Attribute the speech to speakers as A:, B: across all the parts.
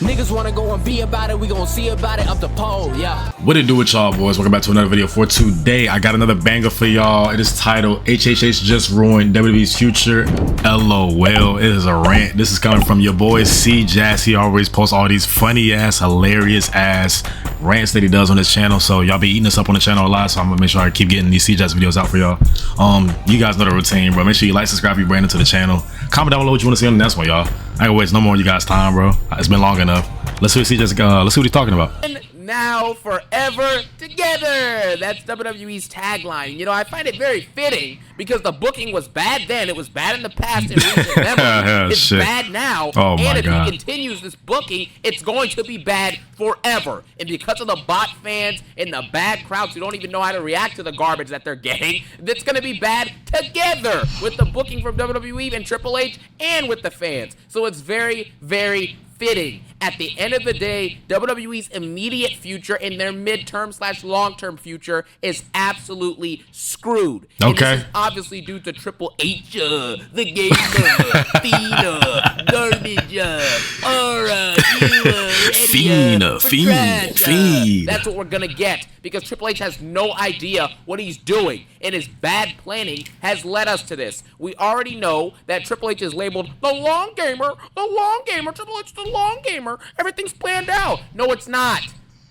A: Niggas wanna go and be about it, we gon' see about it up the pole, yeah.
B: What it do with y'all, boys? Welcome back to another video. For today, I got another banger for y'all. It is titled HHH Just Ruined WWE's Future. LOL. It is a rant. This is coming from your boy Cjax. He always posts all these funny ass, hilarious ass rants that he does on his channel. So y'all be eating this up on the channel a lot. So I'm gonna make sure I keep getting these Cjax videos out for y'all. You guys know the routine, bro. Make sure you like, subscribe, you brand into the channel. Comment down below what you want to see on the next one, y'all. I ain't waste no more of you guys' time, bro. It's been long enough. Let's see what let's see what he's talking about.
C: Now, forever, together. That's WWE's tagline. You know, I find it very fitting because the booking was bad then. It was bad in the past. In recent memory. It's bad now.
B: Oh my
C: and if
B: God.
C: he continues this booking, it's going to be bad forever. And because of the bot fans and the bad crowds who don't even know how to react to the garbage that they're getting, it's going to be bad together with the booking from WWE and Triple H and with the fans. So it's very, very fitting. At the end of the day, WWE's immediate future and their midterm / long-term future is absolutely screwed.
B: Okay.
C: And this is obviously due to Triple H, the gamer, Fina, garbage, aura,
B: Feed.
C: That's what we're gonna get because Triple H has no idea what he's doing, and his bad planning has led us to this. We already know that Triple H is labeled the long gamer, Triple H the long gamer. Everything's planned out. No, it's not.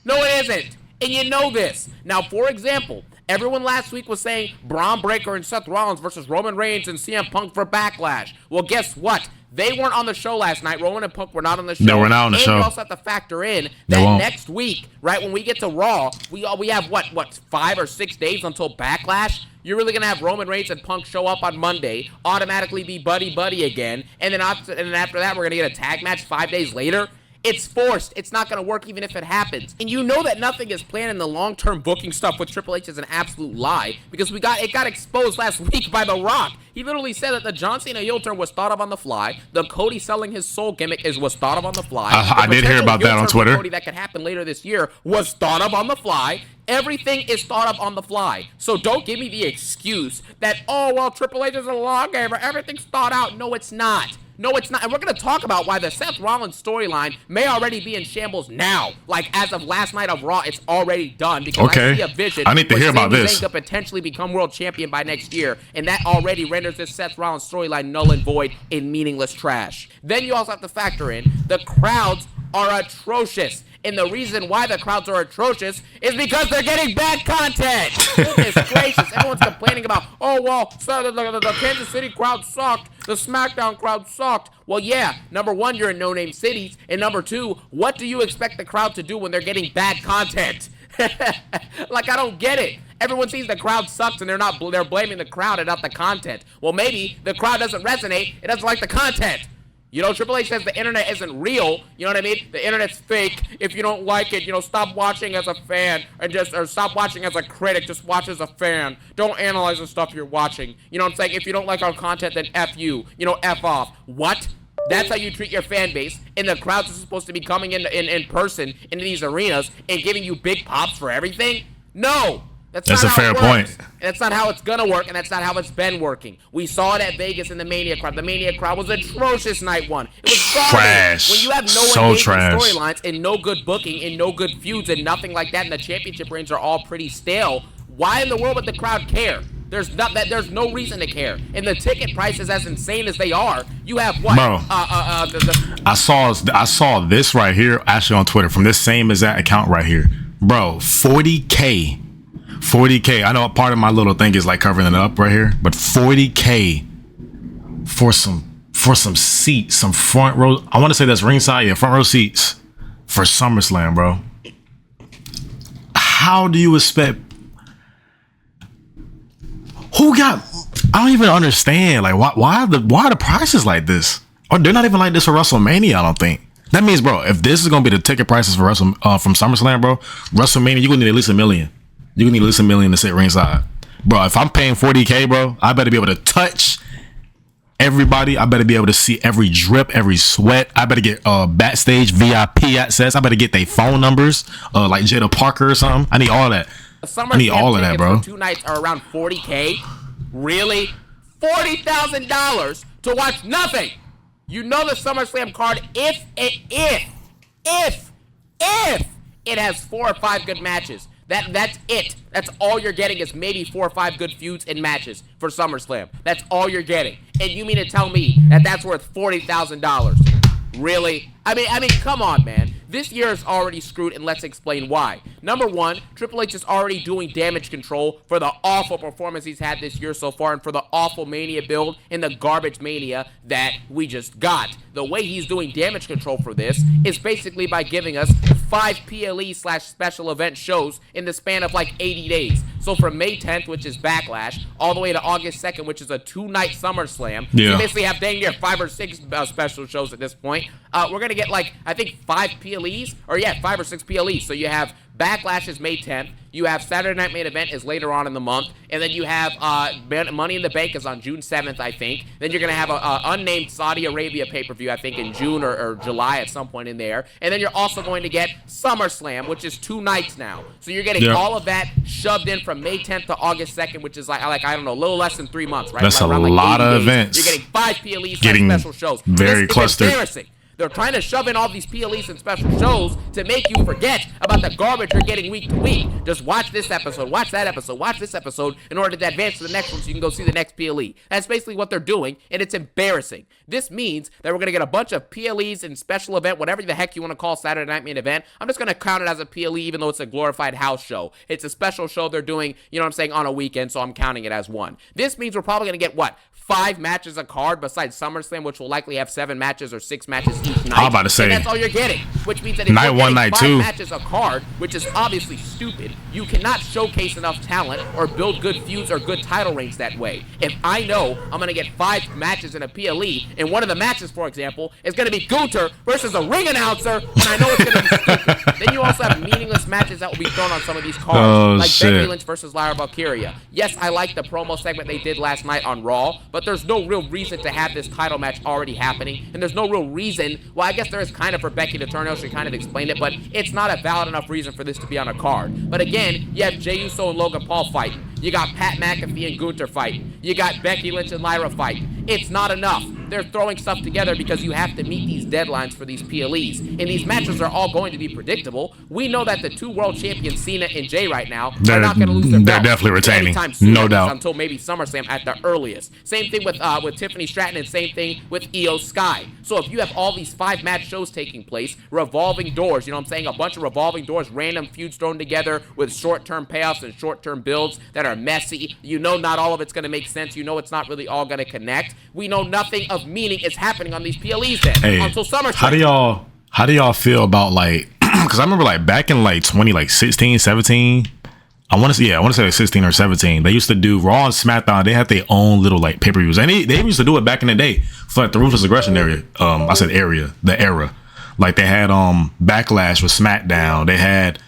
C: No, it isn't. And you know this. Now, for example, everyone last week was saying Braun Breaker and Seth Rollins versus Roman Reigns and CM Punk for Backlash. Well, guess what? They weren't on the show last night. Roman and Punk were not on the show.
B: They were not on the show.
C: And you also have to factor in that next week, right, when we get to Raw, we have, what, 5 or 6 days until Backlash? You're really going to have Roman Reigns and Punk show up on Monday, automatically be buddy-buddy again, and then after that, we're going to get a tag match 5 days later? It's forced. It's not going to work even if it happens. And you know that nothing is planned in the long-term booking stuff with Triple H is an absolute lie because it got exposed last week by The Rock. He literally said that the John Cena heel turn was thought of on the fly. The Cody selling his soul gimmick was thought of on the fly.
B: I did hear about that on Twitter.
C: Cody that could happen later this year was thought of on the fly. Everything is thought of on the fly. So don't give me the excuse that, oh, well, Triple H is a long gamer. Everything's thought out. No, it's not. No, it's not. And we're going to talk about why the Seth Rollins storyline may already be in shambles now. Like, as of last night of Raw, it's already done. Because I see a vision.
B: I need to hear about this.
C: Zayn could potentially become world champion by next year. And that already renders this Seth Rollins storyline null and void and meaningless trash. Then you also have to factor in the crowds are atrocious. And the reason why the crowds are atrocious is because they're getting bad content. Goodness gracious. Everyone's complaining about, oh, well, the Kansas City crowd sucked. The SmackDown crowd sucked. Well, yeah, number one, you're in no-name cities. And number two, what do you expect the crowd to do when they're getting bad content? Like, I don't get it. Everyone sees the crowd sucks and they're blaming the crowd and not the content. Well, maybe the crowd doesn't resonate. It doesn't like the content. You know, Triple H says the internet isn't real. You know what I mean? The internet's fake. If you don't like it, you know, stop watching as a fan or stop watching as a critic. Just watch as a fan. Don't analyze the stuff you're watching. You know what I'm saying? If you don't like our content, then F you. You know, F off. What? That's how you treat your fan base. And the crowds are supposed to be coming in person into these arenas and giving you big pops for everything? No. That's a fair point. And that's not how it's gonna work, and that's not how it's been working. We saw it at Vegas in the Mania crowd. The Mania crowd was atrocious night one. It was trash. When you have no engaging storylines and no good booking and no good feuds and nothing like that, and the championship reigns are all pretty stale, why in the world would the crowd care? There's no reason to care. And the ticket prices, as insane as they are, you have what?
B: Bro, I saw this right here actually on Twitter from this same exact account right here. Bro, 40K. I know part of my little thing is like covering it up right here, but 40K for some seats, some front row. I want to say that's ringside, yeah, front row seats for SummerSlam, bro. How do you expect? I don't even understand. Like, why are the prices like this? Or they're not even like this for WrestleMania. I don't think. That means, bro, if this is gonna be the ticket prices for from SummerSlam, bro, WrestleMania, you're gonna need at least $1 million. You need at least $1 million to sit ringside. Bro, if I'm paying 40K, bro, I better be able to touch everybody. I better be able to see every drip, every sweat. I better get backstage VIP access. I better get their phone numbers, like Jada Parker or something. I need all that. I need all of that, bro.
C: 2 nights are around 40K. Really? $40,000 to watch nothing. You know the SummerSlam card, if If it has 4 or 5 good matches, that's it. That's all you're getting is maybe 4 or 5 good feuds and matches for SummerSlam. That's all you're getting. And you mean to tell me that that's worth $40,000? Really? I mean, come on, man. This year is already screwed, and let's explain why. Number one, Triple H is already doing damage control for the awful performance he's had this year so far and for the awful Mania build and the garbage Mania that we just got. The way he's doing damage control for this is basically by giving us 5 PLE/special event shows in the span of like 80 days. So from May 10th, which is Backlash, all the way to August 2nd, which is a 2-night SummerSlam.
B: Yeah.
C: So you basically have dang near 5 or 6 special shows at this point. We're going to get like, I think 5 PLEs, or yeah, 5 or 6 PLEs. So you have Backlash is May 10th. You have Saturday Night Main Event is later on in the month. And then you have Money in the Bank is on June 7th, I think. Then you're going to have a unnamed Saudi Arabia pay-per-view, I think, in June or July at some point in there. And then you're also going to get SummerSlam, which is 2 nights now. So you're getting all of that shoved in from May 10th to August 2nd, which is like I don't know, a little less than 3 months, right?
B: That's
C: like,
B: a
C: like
B: lot of
C: days.
B: events.
C: You're getting 5 PLEs,
B: Getting
C: special shows.
B: very clustered.
C: It's embarrassing. They're trying to shove in all these PLEs and special shows to make you forget about the garbage you're getting week to week. Just watch this episode, watch that episode, watch this episode in order to advance to the next one so you can go see the next PLE. That's basically what they're doing, and it's embarrassing. This means that we're going to get a bunch of PLEs and special event, whatever the heck you want to call Saturday Night Main Event. I'm just going to count it as a PLE even though it's a glorified house show. It's a special show they're doing, you know what I'm saying, on a weekend, so I'm counting it as one. This means we're probably going to get, what, 5 matches a card besides SummerSlam, which will likely have 7 matches or 6 matches each night.
B: I'm about to say,
C: and that's all you're getting, which means that if
B: night
C: you're
B: one,
C: getting
B: night
C: 5
B: two
C: matches a card, which is obviously stupid, you cannot showcase enough talent or build good feuds or good title reigns that way. If I know I'm going to get 5 matches in a PLE, and one of the matches, for example, is going to be Gunther versus a ring announcer, and I know it's going to be stupid, then you also have meaningless matches that will be thrown on some of these cards, like Becky Lynch versus Lyra Valkyria. Yes, I like the promo segment they did last night on Raw, but there's no real reason to have this title match already happening, and there's no real reason, well, I guess there is kind of for Becky to turn out, she kind of explained it, but it's not a valid enough reason for this to be on a card. But again, you have Jey Uso and Logan Paul fighting. You got Pat McAfee and Gunther fighting. You got Becky Lynch and Lyra fighting. It's not enough. They're throwing stuff together because you have to meet these deadlines for these PLEs. And these matches are all going to be predictable. We know that the 2 world champions, Cena and Jey right now, are not going to lose their belts.
B: They're definitely retaining.
C: Anytime soon,
B: no doubt.
C: Until maybe SummerSlam at the earliest. Same thing with Tiffany Stratton and same thing with Io Sky. So if you have all these 5 match shows taking place, revolving doors, you know what I'm saying? A bunch of revolving doors, random feuds thrown together with short-term payoffs and short-term builds that are messy. You know not all of it's going to make sense. You know it's not really all going to connect. We know nothing of meaning is happening on these PLEs then until SummerSlam.
B: How do y'all feel about like, because I remember like back in like 2016, 17, I want to say like 16 or 17, they used to do Raw and SmackDown. They had their own little like pay-per-views, and they used to do it back in the day for like the Ruthless Aggression area. The era. Like they had Backlash with SmackDown. They had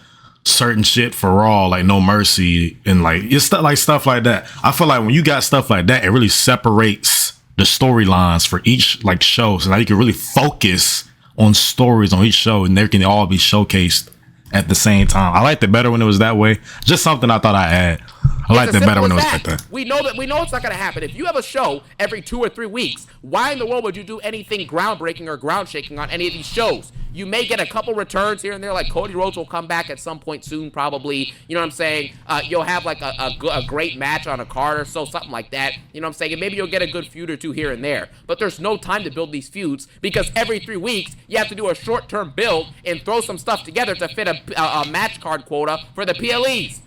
B: certain shit for Raw, like No Mercy, and like it's stuff like that. I feel like when you got stuff like that, it really separates the storylines for each like show. So now you can really focus on stories on each show, and they can all be showcased at the same time. I liked it better when it was that way. Just something I thought I had. I liked it better when it was like that.
C: We know it's not going to happen. If you have a show every 2 or 3 weeks, why in the world would you do anything groundbreaking or ground shaking on any of these shows? You may get a couple returns here and there, like Cody Rhodes will come back at some point soon, probably. You know what I'm saying? You'll have like a great match on a card or so, something like that. You know what I'm saying? And maybe you'll get a good feud or 2 here and there. But there's no time to build these feuds because every 3 weeks you have to do a short-term build and throw some stuff together to fit a match card quota for the PLEs.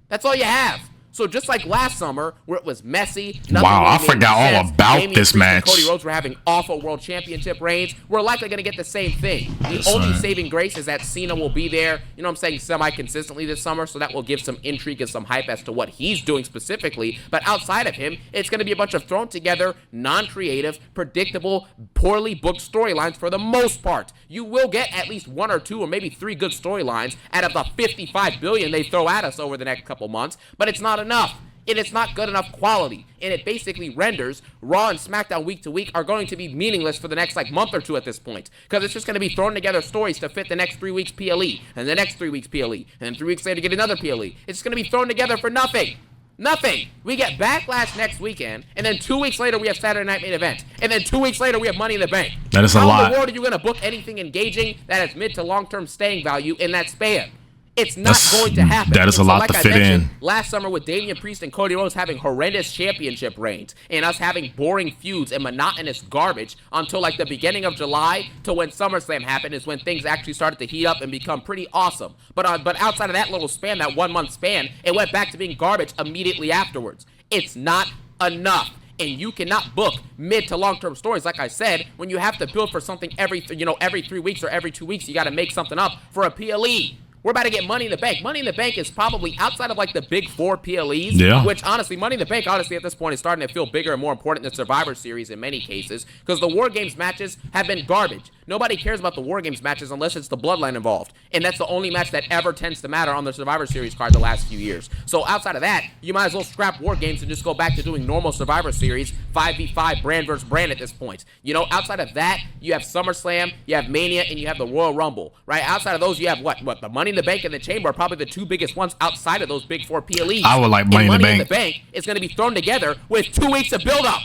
C: That's all you have. So just like last summer, where it was messy.
B: Wow, I forgot all about this match.
C: Cody Rhodes were having awful world championship reigns. We're likely going to get the same thing. The only saving grace is that Cena will be there, you know what I'm saying, semi-consistently this summer, so that will give some intrigue and some hype as to what he's doing specifically. But outside of him, it's going to be a bunch of thrown together, non-creative, predictable, poorly booked storylines for the most part. You will get at least 1 or 2 or maybe 3 good storylines out of the $55 billion they throw at us over the next couple months, but it's not enough. And it's not good enough quality. And it basically renders Raw and SmackDown week to week are going to be meaningless for the next like month or 2 at this point. Because it's just going to be thrown together stories to fit the next 3 weeks PLE. And the next 3 weeks PLE. And then 3 weeks later get another PLE. It's just going to be thrown together for nothing. Nothing. We get Backlash next weekend, and then 2 weeks later we have Saturday Night Main Event, and then 2 weeks later we have Money in the Bank.
B: That is a
C: lot. How in the world are you going to book anything engaging that has mid to long-term staying value in that span? It's not going to happen.
B: That is a lot to fit in.
C: Last summer with Damian Priest and Cody Rhodes having horrendous championship reigns and us having boring feuds and monotonous garbage until like the beginning of July to when SummerSlam happened is when things actually started to heat up and become pretty awesome. But outside of that little span, that 1 month span, it went back to being garbage immediately afterwards. It's not enough. And you cannot book mid to long-term stories, like I said, when you have to build for something every 3 weeks or every 2 weeks. You got to make something up for a PLE. We're about to get Money in the Bank. Money in the Bank is probably outside of like the big 4 PLEs, which honestly, Money in the Bank, honestly, at this point is starting to feel bigger and more important than Survivor Series in many cases, because the War Games matches have been garbage. Nobody cares about the War Games matches unless it's the Bloodline involved, and that's the only match that ever tends to matter on the Survivor Series card the last few years. So outside of that, you might as well scrap War Games and just go back to doing normal Survivor Series, 5v5 brand versus brand at this point. You know, outside of that, you have SummerSlam, you have Mania, and you have the Royal Rumble, right? Outside of those, you have what? The Money in the Bank and the Chamber are probably the 2 biggest ones outside of those big 4 PLEs.
B: I would like Money in the
C: Bank is going to be thrown together with 2 weeks of build-up.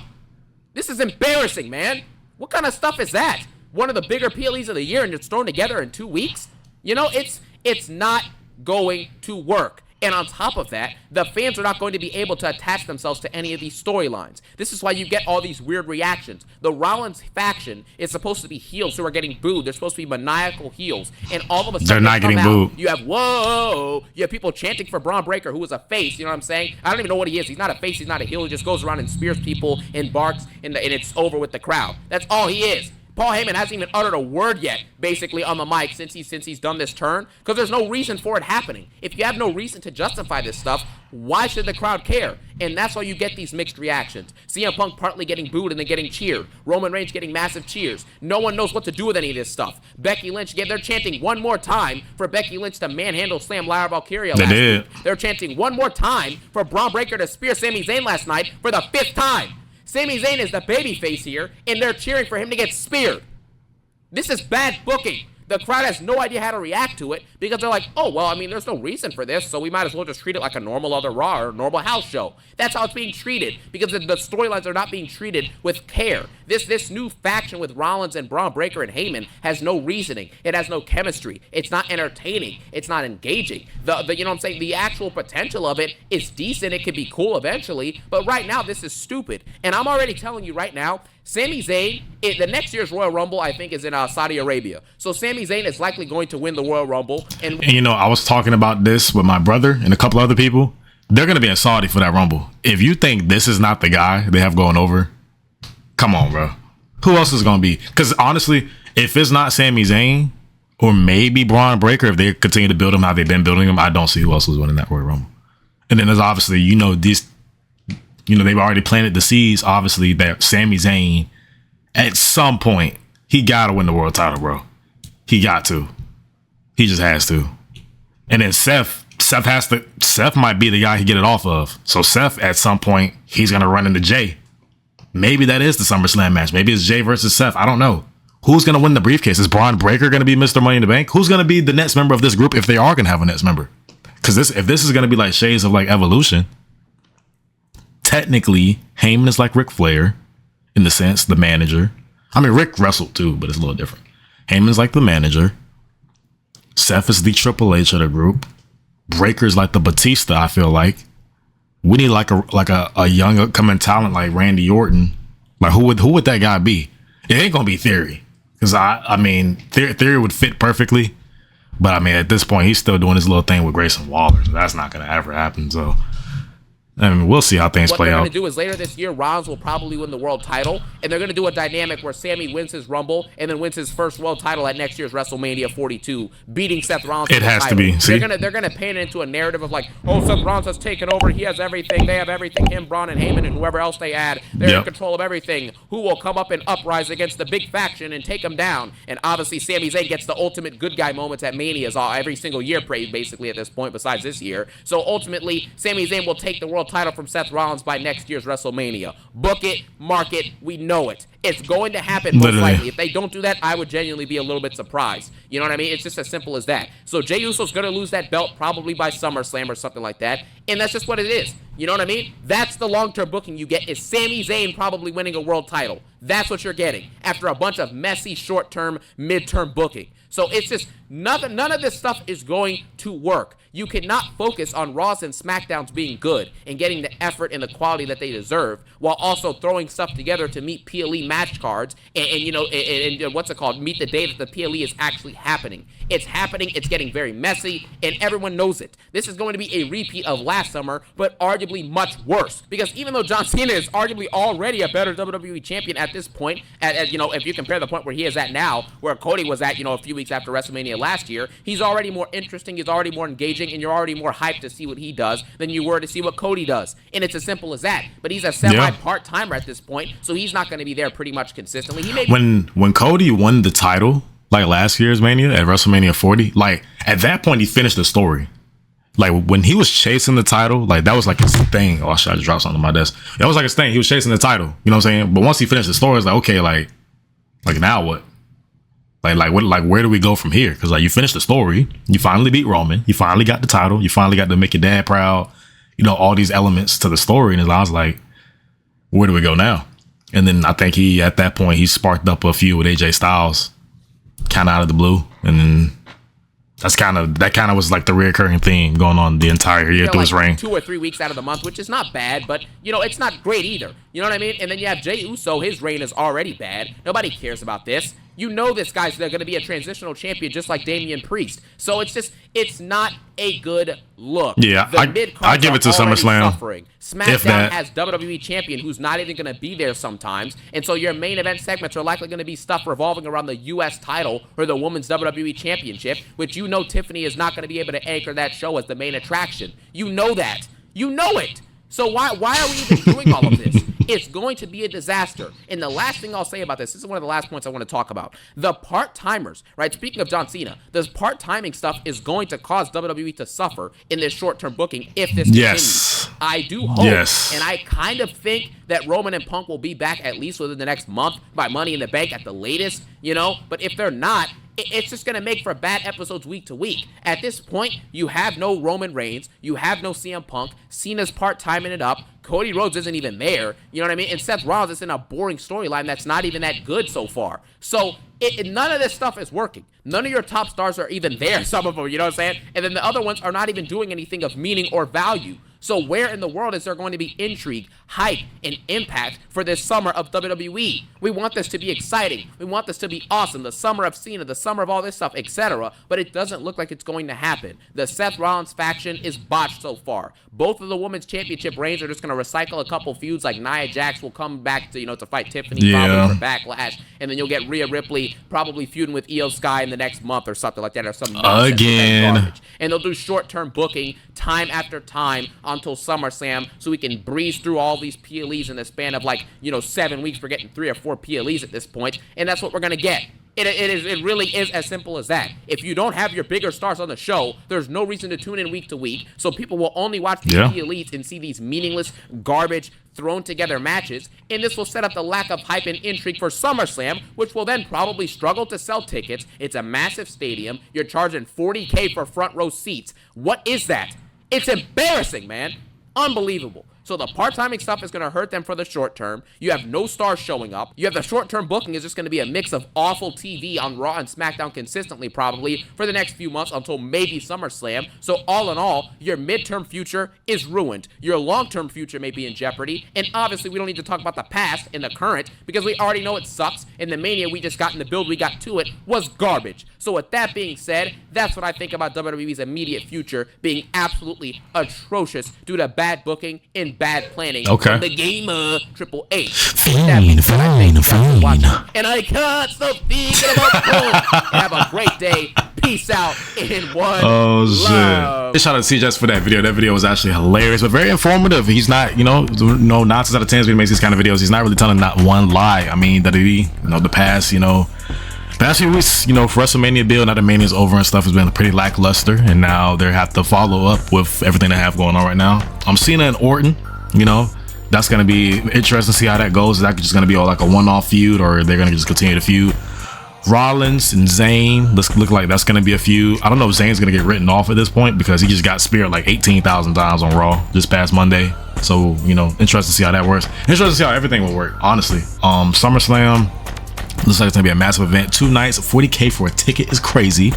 C: This is embarrassing, man. What kind of stuff is that? One of the bigger PLEs of the year and it's thrown together in 2 weeks? You know, it's not going to work. And on top of that, the fans are not going to be able to attach themselves to any of these storylines. This is why you get all these weird reactions. The Rollins faction is supposed to be heels who are getting booed. They're supposed to be maniacal heels. And all of a sudden,
B: they're not getting booed.
C: You have, whoa, you have people chanting for Braun Breaker, who is a face, you know what I'm saying? I don't even know what he is. He's not a face, he's not a heel. He just goes around and spears people and barks, and it's over with the crowd. That's all he is. Paul Heyman hasn't even uttered a word yet, basically, on the mic since he's done this turn, because there's no reason for it happening. If you have no reason to justify this stuff, why should the crowd care? And that's why you get these mixed reactions. CM Punk partly getting booed and then getting cheered. Roman Reigns getting massive cheers. No one knows what to do with any of this stuff. Becky Lynch, they're chanting one more time for Becky Lynch to manhandle Slam Lara Valkyria last week. They're chanting one more time for Braun Breaker to spear Sami Zayn last night for the 5th time. Sami Zayn is the babyface here, and they're cheering for him to get speared. This is bad booking. The crowd has no idea how to react to it because they're like, oh, well, I mean, there's no reason for this, so we might as well just treat it like a normal other Raw or normal house show. That's how it's being treated because the storylines are not being treated with care. This new faction with Rollins and Braun Breaker and Heyman has no reasoning. It has no chemistry. It's not entertaining. It's not engaging. You know what I'm saying? The actual potential of it is decent. It could be cool eventually, but right now this is stupid. And I'm already telling you right now, Sami Zayn, the next year's Royal Rumble, I think, is in Saudi Arabia. So Sami Zayn is likely going to win the Royal Rumble. And
B: you know, I was talking about this with my brother and a couple other people. They're going to be in Saudi for that Rumble. If you think this is not the guy they have going over, come on, bro. Who else is going to be? Because honestly, if it's not Sami Zayn or maybe Braun Breaker, if they continue to build him how they've been building him, I don't see who else is winning that Royal Rumble. And then there's obviously, they've already planted the seeds, obviously, that Sami Zayn, at some point, he got to win the world title, bro. He got to. He just has to. And then Seth might be the guy he get it off of. So Seth, at some point, he's going to run into Jay. Maybe that is the SummerSlam match. Maybe it's Jay versus Seth. I don't know. Who's going to win the briefcase? Is Braun Breaker going to be Mr. Money in the Bank? Who's going to be the next member of this group if they are going to have a next member? Because if this is going to be like shades of like Evolution, technically, Heyman is like Ric Flair in the sense, the manager. I mean, Rick wrestled too, but it's a little different. Heyman's like the manager. Seth is the Triple H of the group. Breaker's like the Batista, I feel like. We need like a young upcoming talent like Randy Orton. Like who would that guy be? It ain't gonna be Theory. Because I mean, Theory would fit perfectly. But I mean, at this point, he's still doing his little thing with Grayson Waller. So that's not gonna ever happen. So I mean, we'll see how things play out.
C: What they're going to do is later this year, Rollins will probably win the world title, and they're going to do a dynamic where Sami wins his Rumble and then wins his first world title at next year's WrestleMania 42, beating Seth Rollins.
B: It has to be. See?
C: They're going to paint it into a narrative of like, oh, Seth Rollins has taken over. He has everything. They have everything. Him, Braun, and Heyman, and whoever else they add. They're in control of everything. Who will come up and uprise against the big faction and take them down? And obviously, Sami Zayn gets the ultimate good guy moments at Manias every single year, basically, at this point, besides this year. So ultimately, Sami Zayn will take the world world title from Seth Rollins by next year's WrestleMania. Book it, mark it, we know it. It's going to happen most likely. If they don't do that, I would genuinely be a little bit surprised. You know what I mean? It's just as simple as that. So Jey Uso's going to lose that belt probably by SummerSlam or something like that, and that's just what it is. You know what I mean? That's the long-term booking you get, is Sami Zayn probably winning a world title. That's what you're getting after a bunch of messy short-term, mid-term booking. So it's just none of this stuff is going to work. You cannot focus on Raws and SmackDowns being good and getting the effort and the quality that they deserve while also throwing stuff together to meet PLE match cards and what's it called? Meet the day that the PLE is actually happening. It's happening, it's getting very messy, and everyone knows it. This is going to be a repeat of last summer, but arguably much worse. Because even though John Cena is arguably already a better WWE champion at this point, if you compare the point where he is at now, where Cody was at, a few weeks after WrestleMania last year, he's already more interesting, he's already more engaging, and you're already more hyped to see what he does than you were to see what Cody does. And it's as simple as that. But he's a semi-part-timer at this point, so he's not going to be there pretty much consistently. He may
B: when Cody won the title, like last year's Mania at WrestleMania 40, like at that point he finished the story. Like when he was chasing the title, like that was like his thing. Oh, I just dropped something on my desk. That was like his thing. He was chasing the title. You know what I'm saying? But once he finished the story, it's like, okay, like now what? Like where do we go from here? Because like you finished the story, you finally beat Roman, you finally got the title, you finally got to make your dad proud, all these elements to the story. And I was like, where do we go now? And then I think at that point he sparked up a feud with AJ Styles, kind of out of the blue, and then that kind of was like the reoccurring theme going on the entire year through his reign.
C: 2 or 3 weeks out of the month, which is not bad, but it's not great either. You know what I mean? And then you have Jey Uso, his reign is already bad. Nobody cares about this. This guy's going to be a transitional champion just like Damian Priest. So it's not a good look.
B: Yeah, I give it to SummerSlam.
C: Suffering. SmackDown has WWE champion who's not even going to be there sometimes. And so your main event segments are likely going to be stuff revolving around the U.S. title or the Women's WWE Championship, which Tiffany is not going to be able to anchor that show as the main attraction. You know that. You know it. So why are we even doing all of this? It's going to be a disaster. And the last thing I'll say about this is one of the last points I want to talk about. The part-timers, right? Speaking of John Cena, this part-timing stuff is going to cause WWE to suffer in this short-term booking if this continues. I do hope, and I kind of think that Roman and Punk will be back at least within the next month by Money in the Bank at the latest, But if they're not, it's just going to make for bad episodes week to week. At this point, you have no Roman Reigns. You have no CM Punk. Cena's part-timing it up. Cody Rhodes isn't even there. You know what I mean? And Seth Rollins is in a boring storyline that's not even that good so far. So none of this stuff is working. None of your top stars are even there, some of them, you know what I'm saying? And then the other ones are not even doing anything of meaning or value. So where in the world is there going to be intrigue, hype, and impact for this summer of WWE? We want this to be exciting. We want this to be awesome. The summer of Cena, the summer of all this stuff, etc. But it doesn't look like it's going to happen. The Seth Rollins faction is botched so far. Both of the women's championship reigns are just going to recycle a couple feuds, like Nia Jax will come back to fight Tiffany probably for Backlash, and then you'll get Rhea Ripley probably feuding with Io Sky in the next month or something like that, or some nonsense again. And they'll do short-term booking time after time until SummerSlam, so we can breeze through all these PLEs in the span of 7 weeks. We're getting 3 or 4 PLEs at this point, and that's what we're gonna get. It really is as simple as that. If you don't have your bigger stars on the show, there's no reason to tune in week to week, so people will only watch these PLEs and see these meaningless, garbage, thrown together matches, and this will set up the lack of hype and intrigue for SummerSlam, which will then probably struggle to sell tickets. It's a massive stadium. You're charging $40K for front row seats. What is that? It's embarrassing, man. Unbelievable. So the part-timing stuff is going to hurt them for the short term. You have no stars showing up. You have the short-term booking is just going to be a mix of awful TV on Raw and SmackDown consistently probably for the next few months until maybe SummerSlam. So all in all, your midterm future is ruined. Your long-term future may be in jeopardy. And obviously, we don't need to talk about the past and the current because we already know it sucks. And the Mania we just got in the build we got to it was garbage. So with that being said, that's what I think about WWE's immediate future being absolutely atrocious due to bad booking and bad planning from the gamer Triple H.
B: Fine.
C: And I can't stop thinking about Have a great day. Peace out in one love.
B: Shout out to Cjax for that video. That video was actually hilarious, but very informative. He's not, no nonsense out of 10 when he makes these kind of videos. He's not really telling not one lie. I mean, that the past, Past few weeks, you know, for WrestleMania build, now the Mania's over and stuff has been pretty lackluster, and now they have to follow up with everything they have going on right now. I'm Cena and Orton, you know, that's gonna be interesting to see how that goes. Is that just gonna be like a one-off feud, or they're gonna just continue to feud? Rollins and Zayn, look like that's gonna be a feud. I don't know if Zayn's gonna get written off at this point because he just got speared like 18,000 times on Raw this past Monday. So, you know, interesting to see how that works. Interesting to see how everything will work, honestly. SummerSlam looks like it's gonna be a massive event. 2 nights, 40K for a ticket is crazy,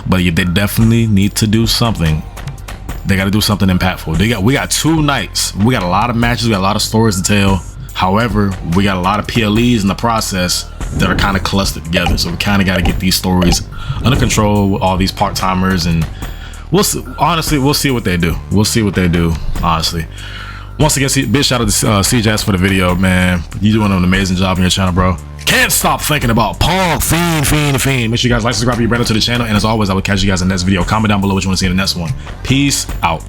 B: but they definitely need to do something. They got to do something impactful. We got 2 nights. We got a lot of matches. We got a lot of stories to tell. However, we got a lot of PLEs in the process that are kind of clustered together. So we kind of got to get these stories under control with all these part-timers, and we'll see, honestly, we'll see what they do. We'll see what they do, honestly. Once again, big shout out to Cjax for the video, man. You doing an amazing job on your channel, bro. Can't stop thinking about Pong, Fiend. Make sure you guys like, subscribe, be brand new to the channel. And as always, I will catch you guys in the next video. Comment down below what you want to see in the next one. Peace out.